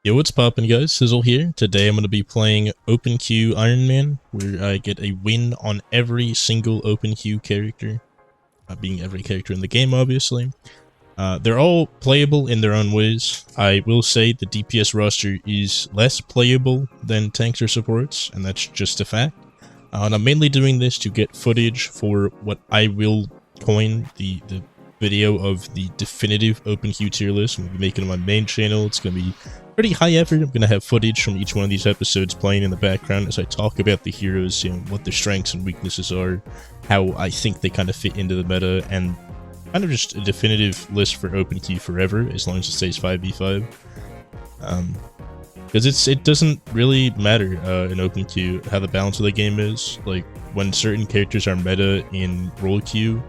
Yo, what's poppin' guys? Sizzle here. Today I'm going to be playing Open Queue Ironman, where I get a win on every single Open Queue character. Being every character in the game, obviously. They're all playable in their own ways. I will say the DPS roster is less playable than tanks or supports, and that's just a fact. And I'm mainly doing this to get footage for what I will coin the video of the definitive Open Queue tier list. I'm going to be making it on my main channel. It's going to be pretty high effort. I'm going to have footage from each one of these episodes playing in the background as I talk about the heroes, what their strengths and weaknesses are, how I think they kind of fit into the meta, and kind of just a definitive list for Open Queue forever, as long as it stays 5v5. Because it doesn't really matter in Open Queue how the balance of the game is. Like, when certain characters are meta in role queue,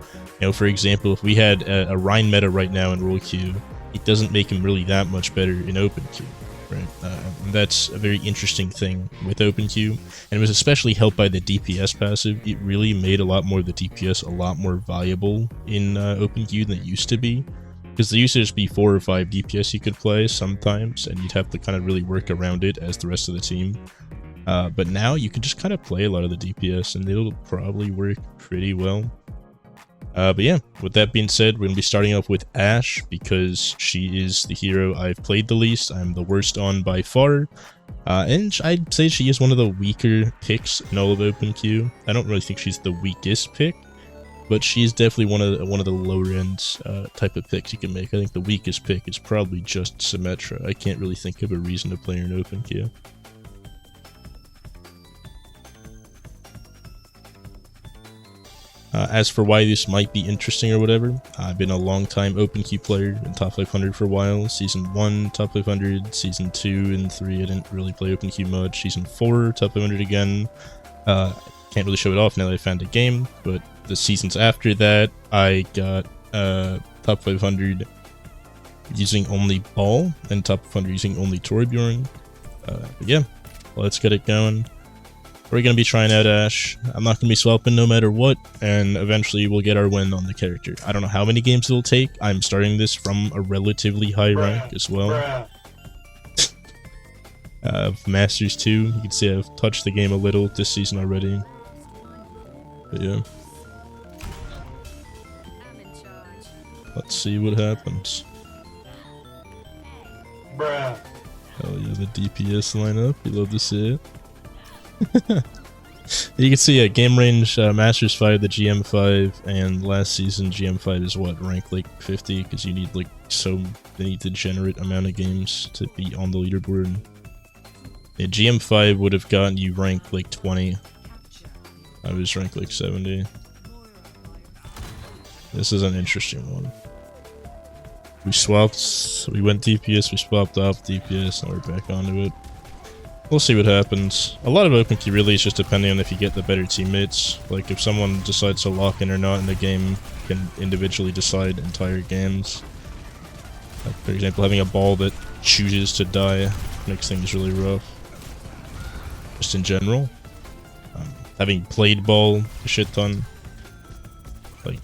for example, if we had a Rhine meta right now in role queue, it doesn't make him really that much better in Open Queue, right? And that's a very interesting thing with Open Queue, and it was especially helped by the DPS passive. It really made a lot more of the DPS a lot more valuable in Open Queue than it used to be, because there used to just be 4 or 5 DPS you could play sometimes, and you'd have to kind of really work around it as the rest of the team. But now you can just kind of play a lot of the DPS, and it'll probably work pretty well. But yeah, with that being said, we're going to be starting off with Ashe, because she is the hero I've played the least. I'm the worst on by far, and I'd say she is one of the weaker picks in all of Open Queue. I don't really think she's the weakest pick, but she's definitely one of the lower end type of picks you can make. I think the weakest pick is probably just Symmetra. I can't really think of a reason to play her in Open Queue. As for why this might be interesting or whatever, I've been a long time Open Queue player, been top 500 for a while. Season 1, top 500, Season 2 and 3, I didn't really play Open Queue much. Season 4, top 500 again. Can't really show it off now that I found a game, but the seasons after that, I got top 500 using only Ball, and top 500 using only Torbjorn. But yeah, let's get it going. We're going to be trying out Ashe. I'm not going to be swapping no matter what, and eventually we'll get our win on the character. I don't know how many games it'll take. I'm starting this from a relatively high rank as well. Masters 2, you can see I've touched the game a little this season already. But yeah. Let's see what happens. Hell yeah, the DPS lineup. You love to see it. You can see game range Masters 5 the GM5, and last season GM5 is what, rank like 50, because you need like so many degenerate amount of games to be on the leaderboard. Yeah, GM5 would have gotten you rank like 20. I was ranked like 70. This is an interesting one. We went DPS, we swapped off DPS, and we're back onto it. We'll see what happens. A lot of Open Queue really is just depending on if you get the better teammates. Like, if someone decides to lock in or not in the game, you can individually decide entire games. Like, for example, having a Ball that chooses to die makes things really rough. Just in general. Having played Ball a shit ton, like,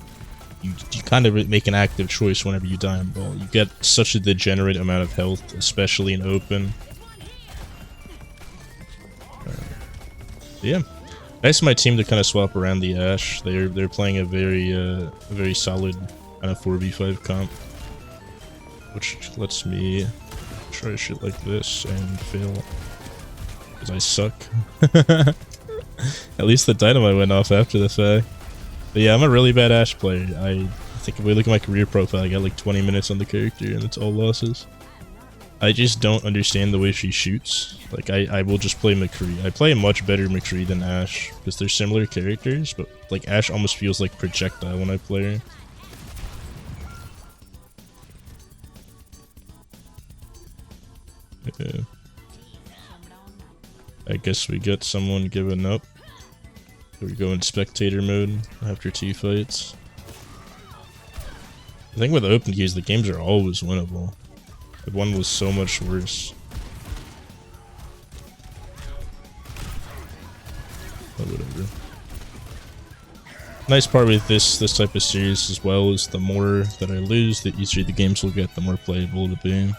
you kind of make an active choice whenever you die on Ball. You get such a degenerate amount of health, especially in Open. Yeah, nice of my team to kind of swap around the Ashe. They're playing a very solid kind of 4v5 comp, which lets me try shit like this and fail because I suck. At least the dynamite went off after the fact. But yeah, I'm a really bad Ashe player. I think if we look at my career profile, I got like 20 minutes on the character and it's all losses. I just don't understand the way she shoots. Like, I will just play McCree. I play a much better McCree than Ashe, because they're similar characters, but like Ashe almost feels like projectile when I play her. Yeah. I guess we got someone giving up. We go in spectator mode after 2 fights. The thing with Open Queues, the games are always winnable. The one was so much worse. But whatever. Nice part with this type of series as well is the more that I lose, the easier the games will get, the more playable it'll be.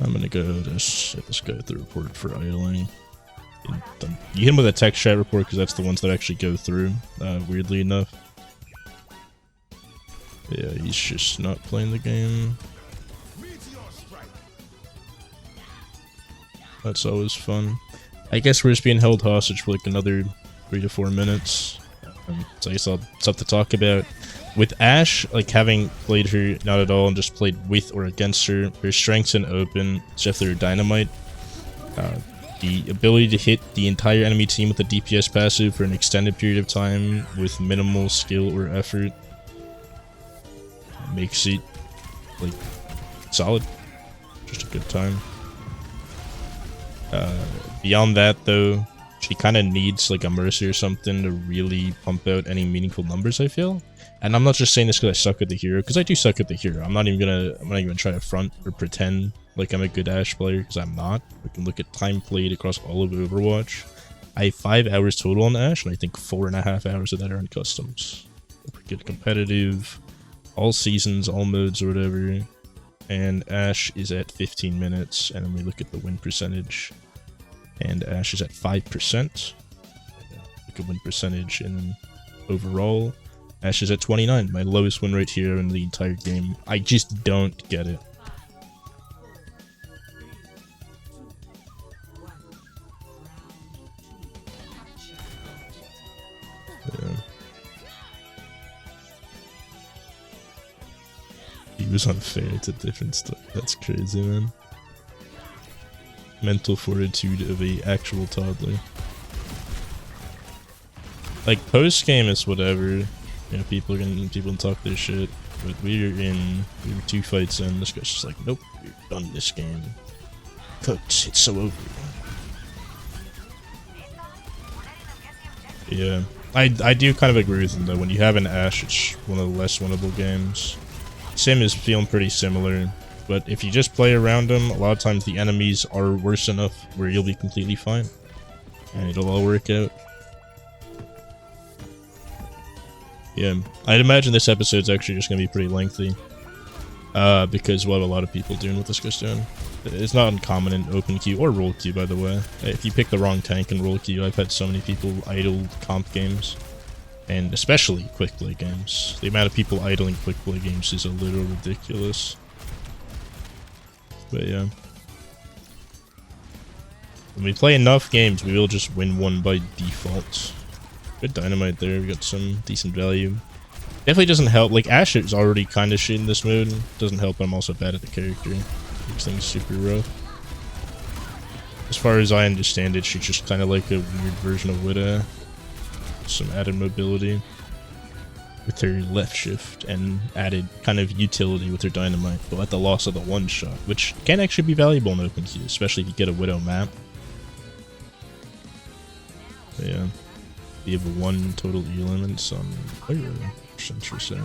I'm gonna go just let's go with the report for idling. You hit him with a text chat report because that's the ones that actually go through, weirdly enough. Yeah, he's just not playing the game. That's always fun. I guess we're just being held hostage for like another 3 to 4 minutes. So I guess I'll have stuff to talk about. With Ashe, like having played her not at all and just played with or against her, her strengths in open, especially her dynamite, the ability to hit the entire enemy team with a DPS passive for an extended period of time with minimal skill or effort makes it like solid. Just a good time. Beyond that though, she kind of needs like a Mercy or something to really pump out any meaningful numbers, I feel. And I'm not just saying this because I suck at the hero, because I do suck at the hero. I'm not even gonna try to front or pretend like I'm a good Ashe player, because I'm not. We can look at time played across all of Overwatch. I have 5 hours total on Ashe, and I think 4.5 hours of that are in customs. Pretty good competitive, all seasons, all modes or whatever. And Ashe is at 15 minutes, and then we look at the win percentage. And Ashe is at 5%. Look at win percentage in overall. Ashe is at 29, my lowest win rate here in the entire game. I just don't get it. Yeah. He was unfair to different stuff. That's crazy, man. Mental fortitude of a actual toddler. Like post game is whatever. You know, people can talk their shit, but we were 2 fights in. This guy's just like, nope, you're done this game. Cooked. It's so over. Yeah, I do kind of agree with him though. When you have an Ashe, it's one of the less winnable games. Sim is feeling pretty similar, but if you just play around them, a lot of times the enemies are worse enough where you'll be completely fine, and it'll all work out. Yeah, I'd imagine this episode's actually just going to be pretty lengthy. Because what a lot of people doing what this guy's doing. It's not uncommon in open queue or roll queue, by the way. If you pick the wrong tank in roll queue, I've had so many people idle comp games. And especially quick play games. The amount of people idling quick play games is a little ridiculous. But yeah. When we play enough games, we will just win one by default. Good dynamite there, we got some decent value. Definitely doesn't help, like Ashe is already kind of shit in this mode. Doesn't help, I'm also bad at the character. Makes things super rough. As far as I understand it, she's just kind of like a weird version of Widow. Some added mobility with her left shift and added kind of utility with her dynamite, but at the loss of the one shot, which can actually be valuable in open queue, especially if you get a Widow map. But yeah. You have 1 total E limits on player, which is interesting.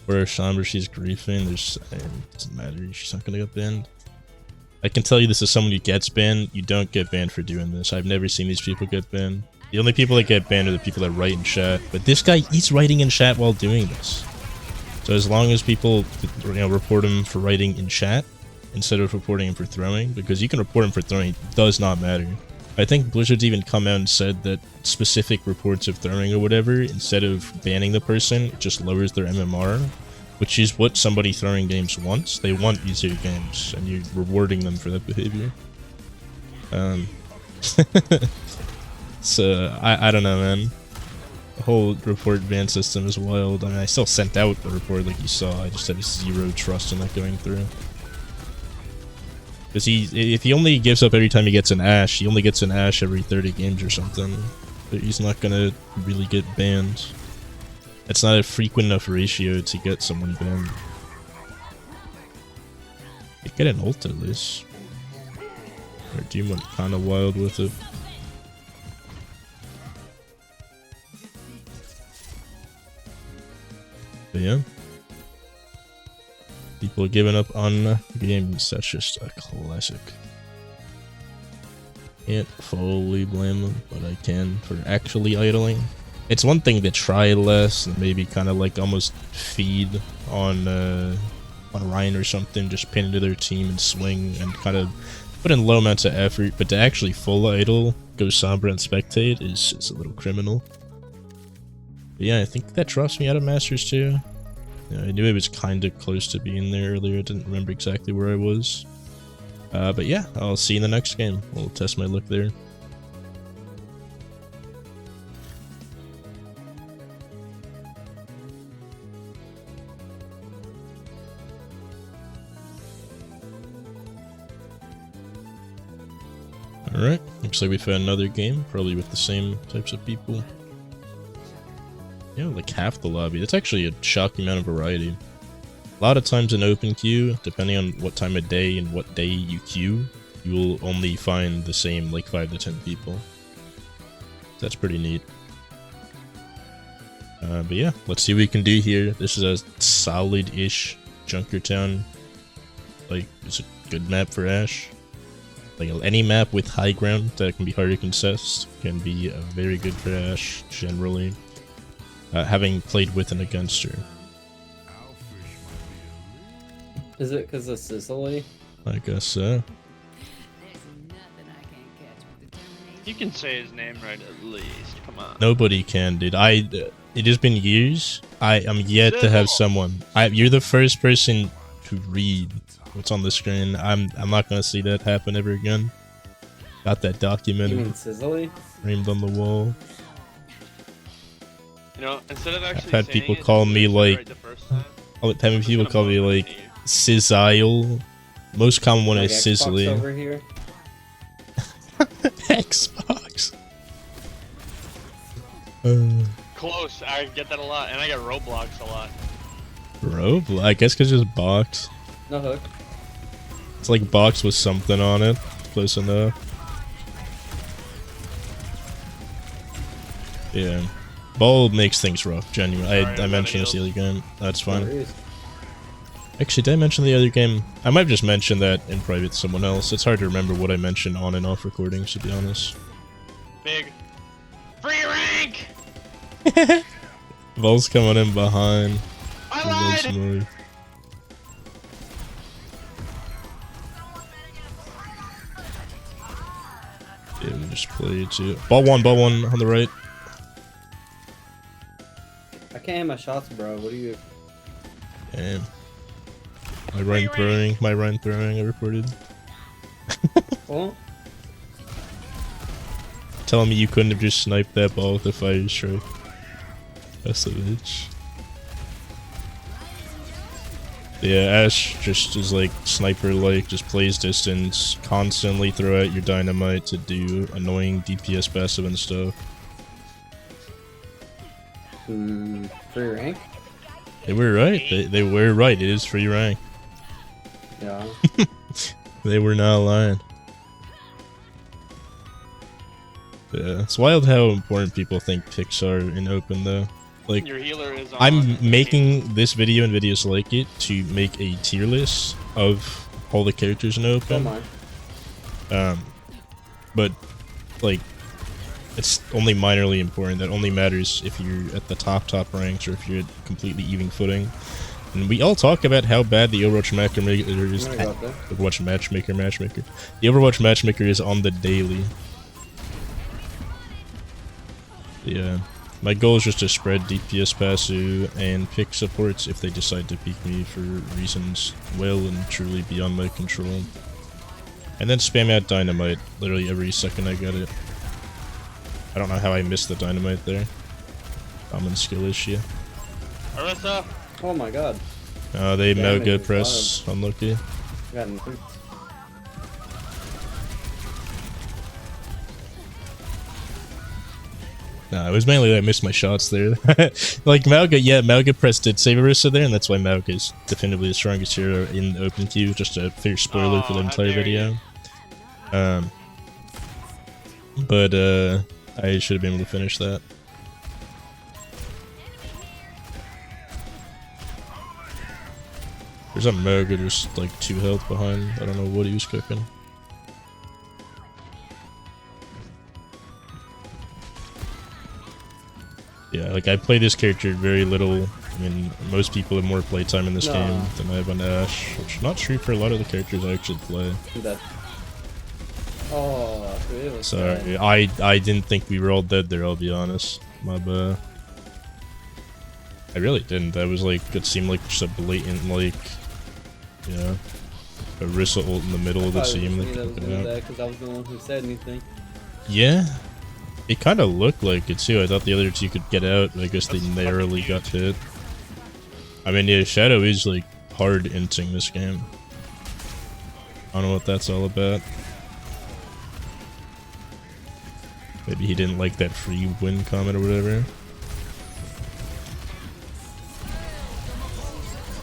Where Chamber, she's griefing, it doesn't matter, she's not gonna get banned. I can tell you this is someone who gets banned, you don't get banned for doing this. I've never seen these people get banned. The only people that get banned are the people that write in chat, but this guy, he's writing in chat while doing this. So as long as people, report him for writing in chat, instead of reporting him for throwing, because you can report him for throwing, it does not matter. I think Blizzard's even come out and said that specific reports of throwing or whatever, instead of banning the person, it just lowers their MMR, which is what somebody throwing games wants. They want easier games, and you're rewarding them for that behavior. So, I don't know, man. The whole report ban system is wild. I mean, I still sent out the report like you saw, I just had 0 trust in that going through. Because if he only gives up every time he gets an Ashe, he only gets an Ashe every 30 games or something. But he's not gonna really get banned. It's not a frequent enough ratio to get someone banned. You get an ult at least. Our team went kinda wild with it. But yeah. People giving up on games, that's just a classic. Can't fully blame them, but I can for actually idling. It's one thing to try less and maybe kind of like almost feed on Ryan or something, just pin into their team and swing and kind of put in low amounts of effort, but to actually full idle, go Sombra and spectate is a little criminal. But yeah, I think that drops me out of Masters too. Yeah, I knew it was kind of close to being there earlier. I didn't remember exactly where I was. But yeah, I'll see you in the next game. We'll test my luck there. Alright, looks like we found another game, probably with the same types of people. Yeah, like half the lobby. That's actually a shocking amount of variety. A lot of times in open queue, depending on what time of day and what day you queue, you will only find the same like 5 to 10 people. That's pretty neat. But yeah, let's see what we can do here. This is a solid-ish Junkertown. Like, it's a good map for Ashe. Like, any map with high ground that can be hard to contest can be very good for Ashe, generally. Having played with and against her. Is it because of Sicily? I guess so. You can say his name right at least. Come on. Nobody can, dude. It has been years. I am yet to have someone. You're the first person to read what's on the screen. I'm not gonna see that happen ever again. Got that documented. You mean Sicily? Framed on the wall. You know, instead of actually I've had saying people it, call just me say it like. right the first time. I've had people call me like Sizzile. Most common one Like is Xbox Sizzly. over here? Xbox. Close. I get that a lot, and I get Roblox a lot. Roblox? I guess because it's box. No hook. It's like box with something on it. Close enough. Yeah. Ball makes things rough, genuinely. Sorry, I I'm mentioned this the running other game. That's No fine. worries. Actually, did I mention the other game? I might have just mentioned that in private to someone else. It's hard to remember what I mentioned on and off recordings, to be honest. Big. Free rank! Ball's coming in behind. I lied! More. Yeah, we just played too. Ball one on the right. I can't hit my shots, bro. What are you? Damn. My Ryan throwing, I reported. Well, Telling me you couldn't have just sniped that ball with a fire strike. That's a bitch. Yeah, Ashe just is like sniper-like, just plays distance, constantly throw out your dynamite to do annoying DPS passive and stuff. free rank? They were right. They were right. It is free rank. Yeah. They were not lying. Yeah, it's wild how important people think picks are in open though. Like, Your healer is on. I'm making this video and videos like it to make a tier list of all the characters in open. But like, it's only minorly important. That only matters if you're at the top ranks or if you're at completely even footing. And we all talk about how bad the Overwatch matchmaker is. The Overwatch matchmaker. The Overwatch matchmaker is on the daily. Yeah. My goal is just to spread DPS passive and pick supports if they decide to pick me for reasons well and truly beyond my control. And then spam out dynamite literally every second I get it. I don't know how I missed the dynamite there. Common skill issue. Arissa! Oh my god. They Damage mega is press unlucky. Got nuked. Nah, it was mainly that I missed my shots there. Like Mauga, yeah, Mauga press did save Arissa there, and that's why Mauga is definitively the strongest hero in open queue. Just a fair spoiler for the entire video. But I should have been able to finish that. There's a Mauga just like 2 health behind. I don't know what he was cooking. like I play this character very little. I mean, most people have more playtime in this No. game than I have on Ashe, which is not true for a lot of the characters I actually play. That. Oh, it was Sorry, sad. I didn't think we were all dead there. I'll be honest. My bad. I really didn't. That was like, it seemed like just a blatant like, yeah, a Rissa ult in the middle of the team. Because I was the one who said anything. Yeah, it kind of looked like it too. I thought the other two could get out, but I guess they narrowly got hit. I mean, yeah, Shadow is like hard inting this game. I don't know what that's all about. Maybe he didn't like that free win comment or whatever.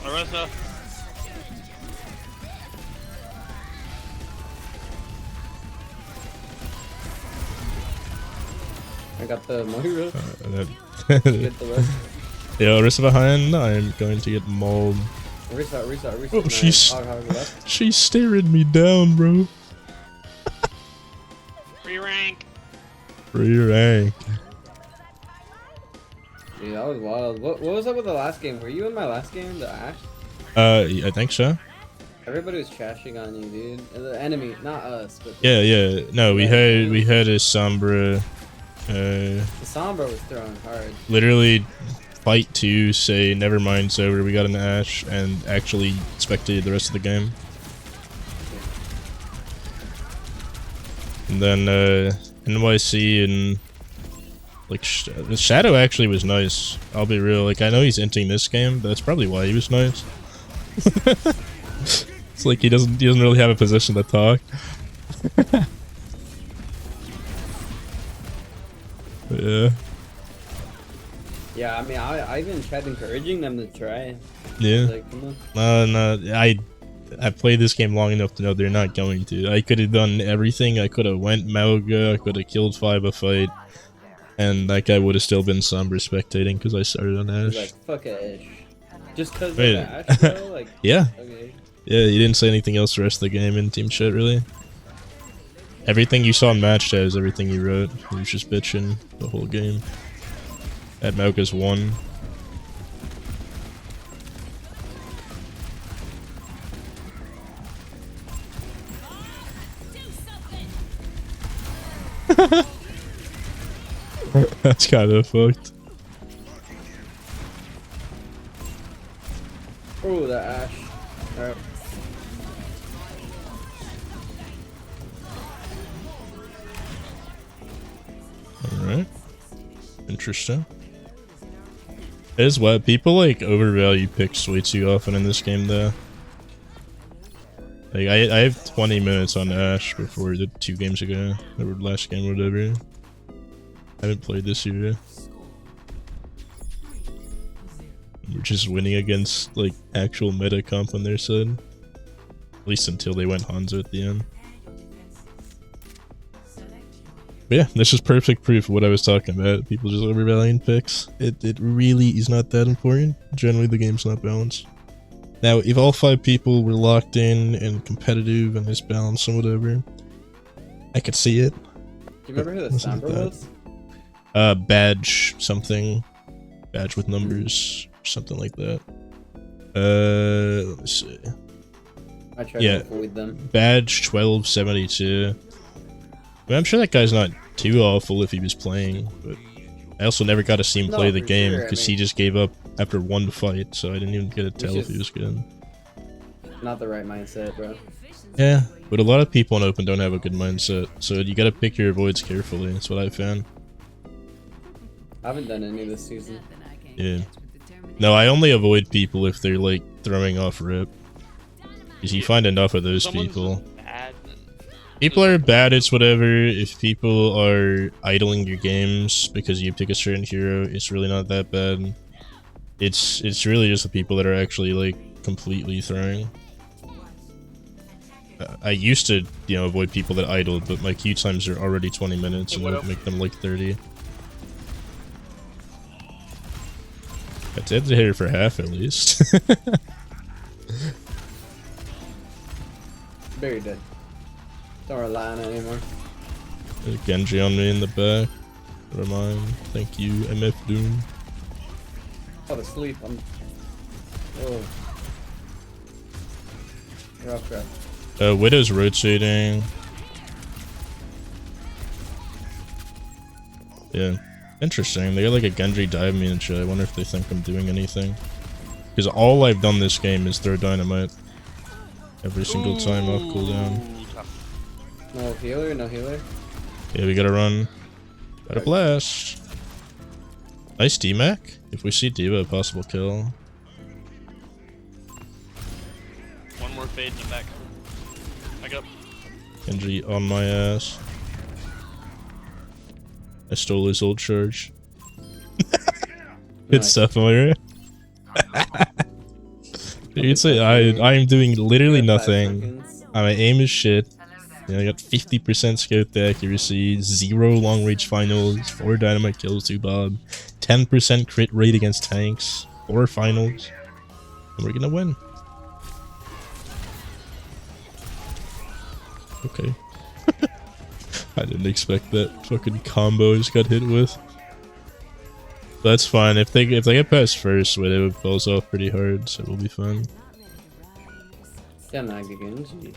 Arisa. I got the Moira. That Get the rest. yeah, Rissa behind. I'm going to get mauled. Risa. Oh, she's left. she's staring me down, bro. Free rank. Free rank. Dude, that was wild. What was up with the last game? Were you in my last game, the Ashe? I think so. Everybody was trashing on you, dude. And the enemy, not us, but Yeah. No, we had a Sombra. the Sombra was throwing hard. Literally, fight 2, say never mind, it's over. We got an Ashe, and actually spectated the rest of the game. And then NYC and like the Shadow actually was nice. I'll be real. Like I know he's inting this game, but that's probably why he was nice. It's like he doesn't really have a position to talk. But yeah. Yeah, I mean, I even tried encouraging them to try. Yeah. Like, come on. No, I've played this game long enough to know they're not going to. I could have done everything. I could have went Mauga, I could have killed 5 a fight, and that guy would have still been Sombra spectating because I started on He's Ashe. like, fuck Ashe. Just because of Wait. Ashe, though? Like, Yeah. okay. Yeah, you didn't say anything else the rest of the game in team chat, really. Everything you saw in match chat is everything you wrote. He was just bitching the whole game. At Mauga's 1. That's kind of fucked. Oh, the Ashe. Alright. Alright. Interesting. It is what people like overvalue picks way too often in this game though. Like I have 20 minutes on Ashe before the 2 games ago, or last game or whatever. I haven't played this year. We're just winning against like actual meta comp on their side. At least until they went Hanzo at the end. But yeah, this is perfect proof of what I was talking about. People just overvaluing picks. It really is not that important. Generally the game's not balanced. Now, if all 5 people were locked in and competitive and it's balanced and whatever, I could see it. Do you remember who the Wasn't Sombra that- was? Badge something. Badge with numbers. Something like that. Let me see. I tried Yeah. to avoid them. Badge 1272. I mean, I'm sure that guy's not too awful if he was playing, but I also never got to see him No, play the for game sure, I because mean- he just gave up after 1 fight, so I didn't even get to tell if just- he was good. Not the right mindset, bro. Yeah, but a lot of people in Open don't have a good mindset, so you gotta pick your avoids carefully. That's what I found. I haven't done any this season. Yeah. No, I only avoid people if they're like throwing off rip. Because you find enough of those Someone's people. bad. People are bad, it's whatever. If people are idling your games because you pick a certain hero, it's really not that bad. It's really just the people that are actually like completely throwing. I used to, avoid people that idled, but my queue times are already 20 minutes and I would make them like 30. I had to hit her for half at least. Very dead. Don't rely on it anymore. There's Genji on me in the back. Never mind. Thank you, MF Doom. fall asleep. I'm. Oh. Rough. Widow's rotating. Yeah. Interesting. They got like a Genji dive me and shit. I wonder if they think I'm doing anything. Because all I've done this game is throw dynamite. Every single time off cooldown. No healer, no healer. Yeah, we gotta run. Gotta blast. Nice D-Mac. If we see D.Va, a possible kill. One more fade in the back. Back up. Genji on my ass. I stole his old charge. Good stuff, Moira. You can say I am doing literally nothing. My aim is shit. Yeah, I got 50% scope accuracy, 0 long range finals, 4 dynamite kills, 2 bob, 10% crit rate against tanks, 4 finals, and we're gonna win. Okay. I didn't expect that fucking combo I just got hit with. That's fine. If they get past first, Widow falls off pretty hard, so we'll be fine. Yeah, Maggie Genji.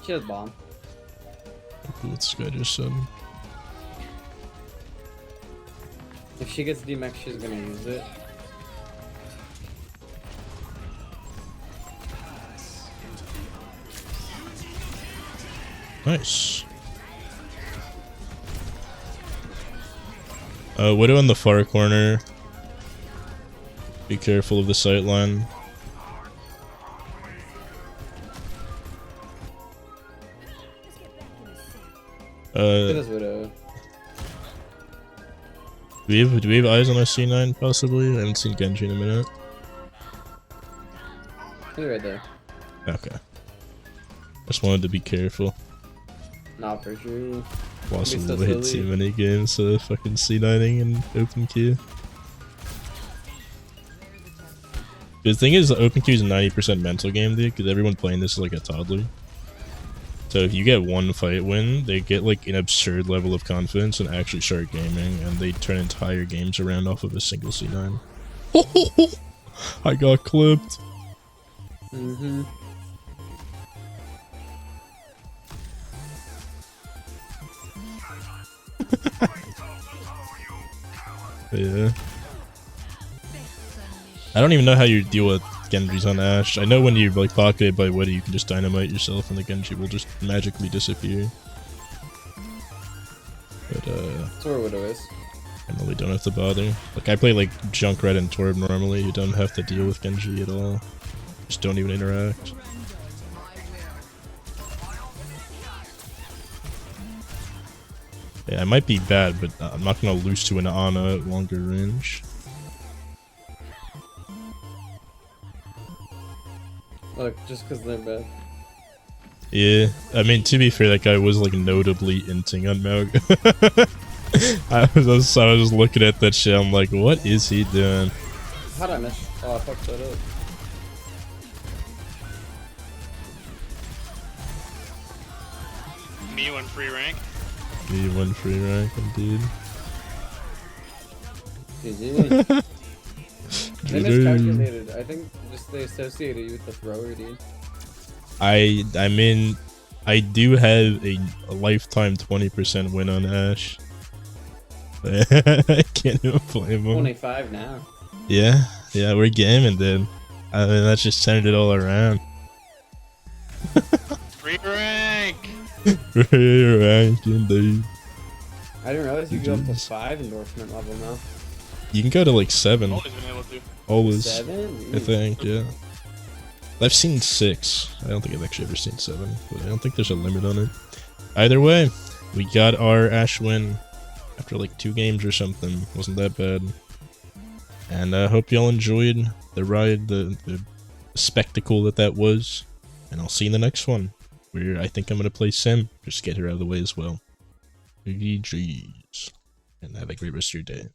She has bomb. Cool, what this guy just said. If she gets D-Max, she's gonna use it. Nice. Widow in the far corner. Be careful of the sightline. Widow. Do we have eyes on a C9 possibly? I haven't seen Genji in a minute. He's right there. Okay. Just wanted to be careful. Not for sure. Lost way too many games fucking C9ing and open queue. The thing is, open queue is a 90% mental game, dude, because everyone playing this is like a toddler. So if you get one fight win, they get like an absurd level of confidence and actually start gaming, and they turn entire games around off of a single C9. I got clipped. Mm-hmm. Yeah. I don't even know how you deal with Genjis on Ashe. I know when you're like pocketed by Widow, you can just dynamite yourself and the Genji will just magically disappear. But That's where Widow is. I really don't have to bother. Like I play like Junkrat and Torb normally, you don't have to deal with Genji at all. Just don't even interact. Yeah, it might be bad, but I'm not gonna lose to an Ana at longer range. Look, just because they're bad. Yeah, I mean, to be fair, that guy was like notably inting on Maug. I was just looking at that shit, I'm like, what is he doing? How'd I miss? Oh, I fucked that up. Me won free rank. Me one free rank, indeed. GG. They miscalculated. I think just they associated you with the thrower, dude. I mean, I do have a lifetime 20% win on Ashe. I can't even blame him. 25 now. Yeah, we're gaming, dude. I mean, that just turned it all around. Free rank! Free rank, indeed. I didn't realize you go up to 5 endorsement level now. You can go to like 7. Always been able to. Always. 7? I think, yeah. I've seen 6. I don't think I've actually ever seen 7, but I don't think there's a limit on it. Either way, we got our Ashe win after like 2 games or something. Wasn't that bad. And I hope y'all enjoyed the ride, the spectacle that was. And I'll see you in the next one, where I think I'm going to play Sim. Just get her out of the way as well. GG's. And have a great rest of your day.